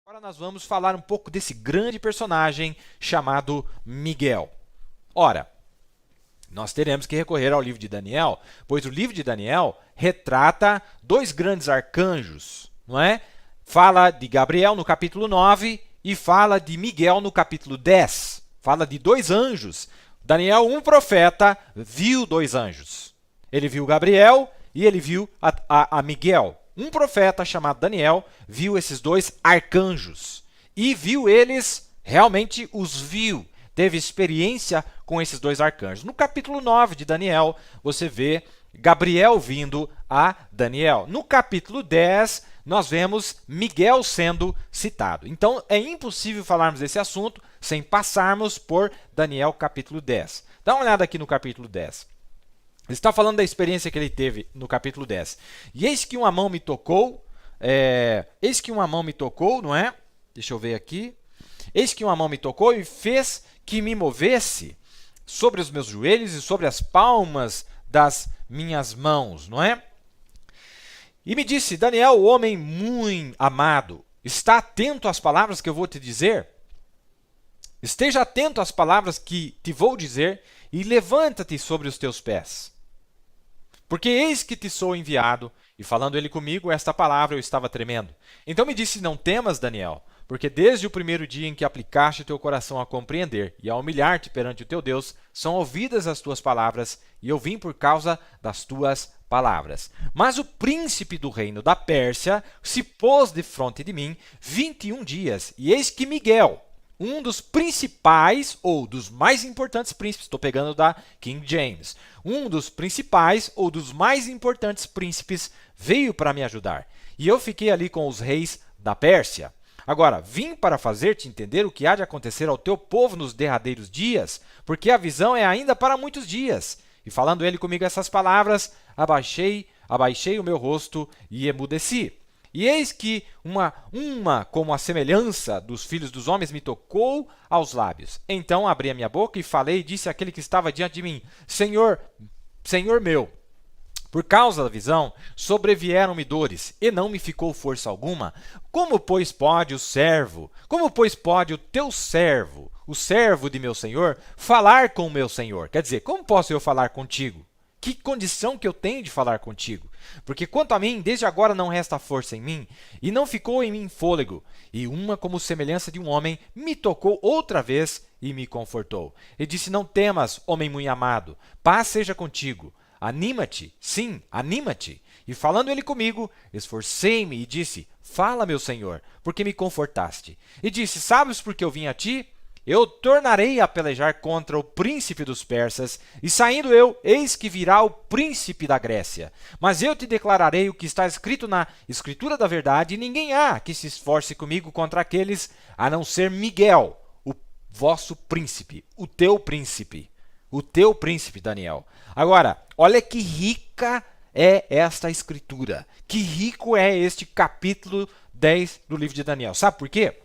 Agora nós vamos falar um pouco desse grande personagem chamado Miguel. Ora, nós teremos que recorrer ao livro de Daniel, pois o livro de Daniel retrata dois grandes arcanjos, não é? Fala de Gabriel no capítulo 9 e fala de Miguel no capítulo 10. Fala de dois anjos. Daniel, um profeta, viu dois anjos. Ele viu Gabriel e ele viu a Miguel. Um profeta chamado Daniel viu esses dois arcanjos e viu eles, realmente os viu, teve experiência com esses dois arcanjos. No capítulo 9 de Daniel, você vê Gabriel vindo a Daniel. No capítulo 10, nós vemos Miguel sendo citado. Então, é impossível falarmos desse assunto sem passarmos por Daniel capítulo 10. Dá uma olhada aqui no capítulo 10. Ele está falando da experiência que ele teve no capítulo 10. E eis que uma mão me tocou, não é? Deixa eu ver aqui. Eis que uma mão me tocou e fez que me movesse sobre os meus joelhos e sobre as palmas das minhas mãos, não é? E me disse, Daniel, o homem muito amado, está atento às palavras que eu vou te dizer? Esteja atento às palavras que te vou dizer e levanta-te sobre os teus pés. Porque eis que te sou enviado, e falando ele comigo, esta palavra eu estava tremendo. Então me disse, não temas, Daniel, porque desde o primeiro dia em que aplicaste teu coração a compreender e a humilhar-te perante o teu Deus, são ouvidas as tuas palavras, e eu vim por causa das tuas palavras. Mas o príncipe do reino da Pérsia se pôs defronte de mim 21 dias, e eis que Miguel, um dos principais ou dos mais importantes príncipes, estou pegando da King James, um dos principais ou dos mais importantes príncipes veio para me ajudar. E eu fiquei ali com os reis da Pérsia. Agora, vim para fazer-te entender o que há de acontecer ao teu povo nos derradeiros dias, porque a visão é ainda para muitos dias. E falando ele comigo essas palavras, abaixei o meu rosto e emudeci. E eis que uma como a semelhança dos filhos dos homens me tocou aos lábios. Então abri a minha boca e falei e disse àquele que estava diante de mim, Senhor meu, por causa da visão, sobrevieram-me dores, e não me ficou força alguma. Como, pois, pode o teu servo, o servo de meu senhor, falar com o meu senhor? Quer dizer, como posso eu falar contigo? Que condição que eu tenho de falar contigo? Porque quanto a mim, desde agora não resta força em mim, e não ficou em mim fôlego. E uma como semelhança de um homem me tocou outra vez e me confortou. E disse, não temas, homem muito amado, paz seja contigo. Anima-te, sim, anima-te. E falando ele comigo, esforcei-me e disse, fala, meu senhor, porque me confortaste. E disse, sabes por que eu vim a ti? Eu tornarei a pelejar contra o príncipe dos persas, e saindo eu, eis que virá o príncipe da Grécia. Mas eu te declararei o que está escrito na escritura da verdade, e ninguém há que se esforce comigo contra aqueles, a não ser Miguel, o vosso príncipe, o teu príncipe, Daniel. Agora, olha que rica é esta escritura, que rico é este capítulo 10 do livro de Daniel. Sabe por quê?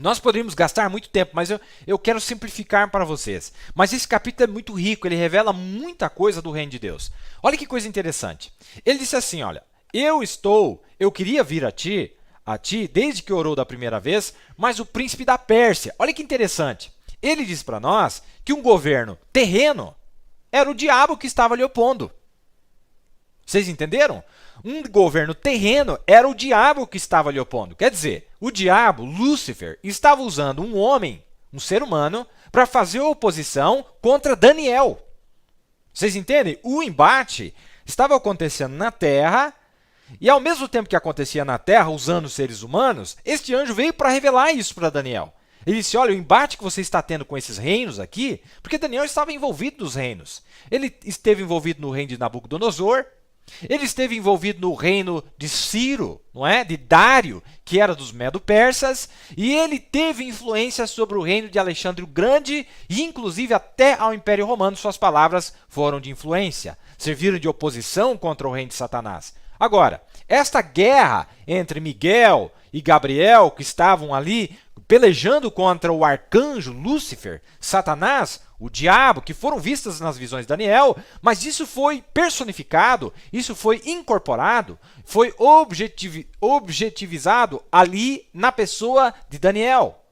Nós poderíamos gastar muito tempo, mas eu quero simplificar para vocês. Mas esse capítulo é muito rico, ele revela muita coisa do reino de Deus. Olha que coisa interessante. Ele disse assim, olha, eu queria vir a ti, desde que orou da primeira vez, mas o príncipe da Pérsia. Olha que interessante. Ele diz para nós que um governo terreno era o diabo que estava lhe opondo. Vocês entenderam? Um governo terreno era o diabo que estava lhe opondo. Quer dizer, o diabo, Lúcifer, estava usando um homem, um ser humano, para fazer oposição contra Daniel. Vocês entendem? O embate estava acontecendo na Terra, e ao mesmo tempo que acontecia na Terra, usando os seres humanos, este anjo veio para revelar isso para Daniel. Ele disse, olha, o embate que você está tendo com esses reinos aqui, porque Daniel estava envolvido nos reinos. Ele esteve envolvido no reino de Nabucodonosor, ele esteve envolvido no reino de Ciro, não é? De Dário, que era dos Medo-Persas, e ele teve influência sobre o reino de Alexandre o Grande, e inclusive até ao Império Romano suas palavras foram de influência, serviram de oposição contra o reino de Satanás. Agora, esta guerra entre Miguel e Gabriel, que estavam ali pelejando contra o arcanjo Lúcifer, Satanás, o diabo, que foram vistas nas visões de Daniel, mas isso foi personificado, isso foi incorporado, foi objetivizado ali na pessoa de Daniel.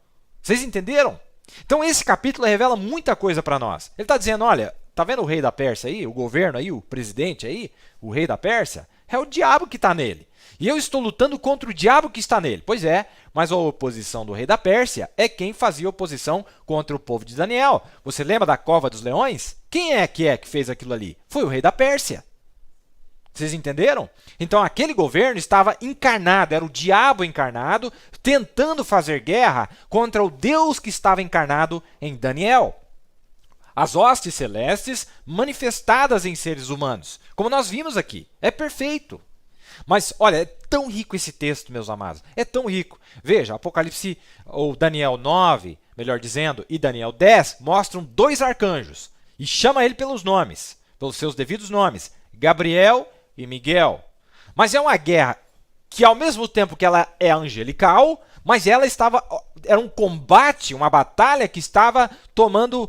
Vocês entenderam? Então esse capítulo revela muita coisa para nós. Ele está dizendo, olha, tá vendo o rei da Pérsia aí, o governo aí, o presidente aí, o rei da Pérsia? É o diabo que está nele. E eu estou lutando contra o diabo que está nele. Pois é, mas a oposição do rei da Pérsia é quem fazia oposição contra o povo de Daniel. Você lembra da cova dos leões? Quem é que fez aquilo ali? Foi o rei da Pérsia. Vocês entenderam? Então aquele governo estava encarnado, era o diabo encarnado, tentando fazer guerra contra o Deus que estava encarnado em Daniel. As hostes celestes manifestadas em seres humanos, como nós vimos aqui, é perfeito. Mas, olha, é tão rico esse texto, meus amados, é tão rico. Veja, Apocalipse, ou Daniel 9, melhor dizendo, e Daniel 10, mostram dois arcanjos, e chama ele pelos nomes, pelos seus devidos nomes, Gabriel e Miguel. Mas é uma guerra que, ao mesmo tempo que ela é angelical, mas ela era um combate, uma batalha que estava tomando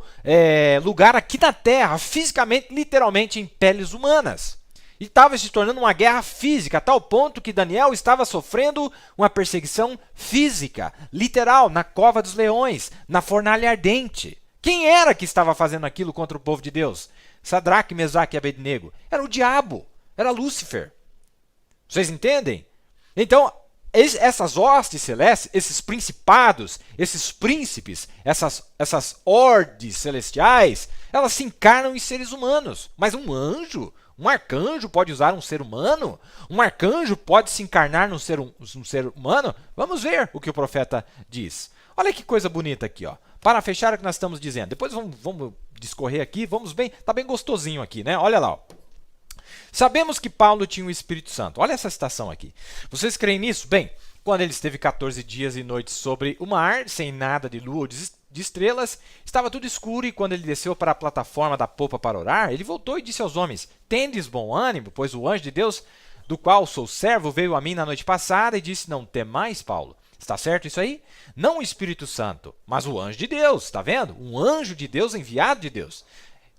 lugar aqui na Terra, fisicamente, literalmente, em peles humanas. E estava se tornando uma guerra física, a tal ponto que Daniel estava sofrendo uma perseguição física, literal, na cova dos leões, na fornalha ardente. Quem era que estava fazendo aquilo contra o povo de Deus? Sadraque, Mesaque e Abednego. Era o diabo, era Lúcifer. Vocês entendem? Então, essas hostes celestes, esses principados, esses príncipes, essas hordes celestiais, elas se encarnam em seres humanos. Mas um anjo, um arcanjo pode usar um ser humano? Um arcanjo pode se encarnar num ser humano? Vamos ver o que o profeta diz. Olha que coisa bonita aqui, ó. Para fechar o que nós estamos dizendo. Depois vamos discorrer aqui, vamos bem, tá bem gostosinho aqui, né? Olha lá, ó. Sabemos que Paulo tinha o Espírito Santo. Olha essa citação aqui. Vocês creem nisso? Bem, quando ele esteve 14 dias e noites sobre o mar, sem nada de lua ou de estrelas, estava tudo escuro, e quando ele desceu para a plataforma da popa para orar, ele voltou e disse aos homens: tendes bom ânimo, pois o anjo de Deus, do qual sou servo, veio a mim na noite passada e disse: não temais, Paulo. Está certo isso aí? Não o Espírito Santo, mas o anjo de Deus, está vendo? Um anjo de Deus, enviado de Deus.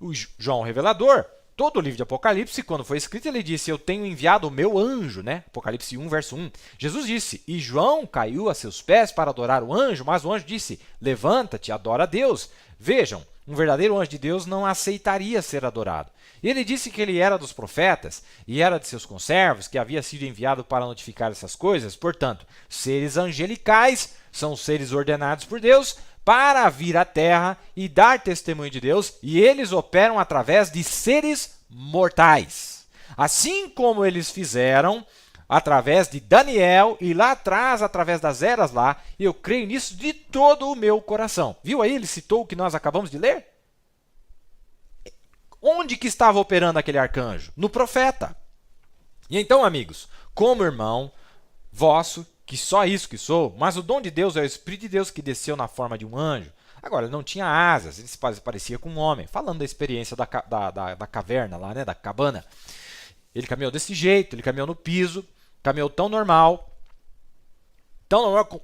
O João Revelador, todo o livro de Apocalipse, quando foi escrito, ele disse: eu tenho enviado o meu anjo, né? Apocalipse 1, verso 1. Jesus disse, e João caiu a seus pés para adorar o anjo, mas o anjo disse: levanta-te, adora a Deus. Vejam, um verdadeiro anjo de Deus não aceitaria ser adorado. Ele disse que ele era dos profetas e era de seus conservos, que havia sido enviado para notificar essas coisas. Portanto, seres angelicais são seres ordenados por Deus para vir à terra e dar testemunho de Deus, e eles operam através de seres mortais. Assim como eles fizeram através de Daniel e lá atrás, através das eras lá, eu creio nisso de todo o meu coração. Viu aí? Ele citou o que nós acabamos de ler? Onde que estava operando aquele arcanjo? No profeta. E então, amigos, como irmão vosso, que só isso que sou, mas o dom de Deus é o Espírito de Deus que desceu na forma de um anjo. Agora, ele não tinha asas, ele se parecia com um homem. Falando da experiência da caverna lá, né, da cabana. Ele caminhou desse jeito, ele caminhou no piso, caminhou tão normal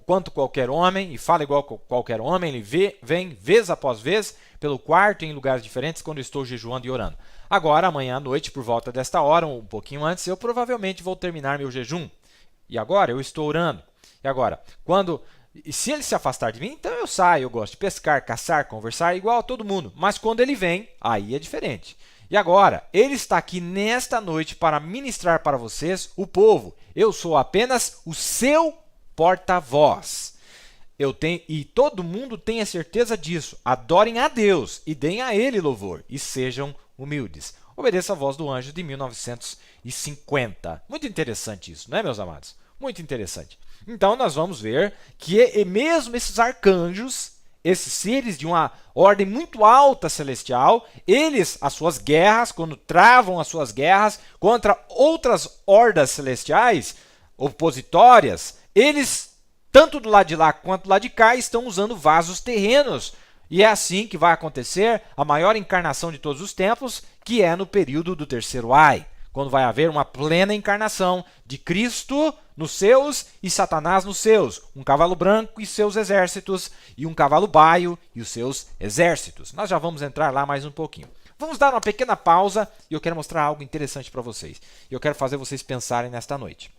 quanto qualquer homem, e fala igual qualquer homem. Ele vem vez após vez pelo quarto em lugares diferentes quando eu estou jejuando e orando. Agora, amanhã à noite, por volta desta hora, um pouquinho antes, eu provavelmente vou terminar meu jejum. E agora eu estou orando. E agora, se ele se afastar de mim, então eu saio. Eu gosto de pescar, caçar, conversar, igual a todo mundo. Mas quando ele vem, aí é diferente. E agora, ele está aqui nesta noite para ministrar para vocês, o povo. Eu sou apenas o seu porta-voz. E todo mundo tem a certeza disso. Adorem a Deus e deem a Ele louvor. E sejam humildes. Obedeça a voz do anjo de 1950. Muito interessante isso, não é, meus amados? Muito interessante. Então, nós vamos ver que mesmo esses arcanjos, esses seres de uma ordem muito alta celestial, eles, as suas guerras, quando travam as suas guerras contra outras hordas celestiais, opositórias, eles, tanto do lado de lá quanto do lado de cá, estão usando vasos terrenos. E é assim que vai acontecer a maior encarnação de todos os tempos, que é no período do terceiro ai, quando vai haver uma plena encarnação de Cristo nos seus e Satanás nos seus. Um cavalo branco e seus exércitos, e um cavalo baio e os seus exércitos. Nós já vamos entrar lá mais um pouquinho. Vamos dar uma pequena pausa e eu quero mostrar algo interessante para vocês. Eu quero fazer vocês pensarem nesta noite.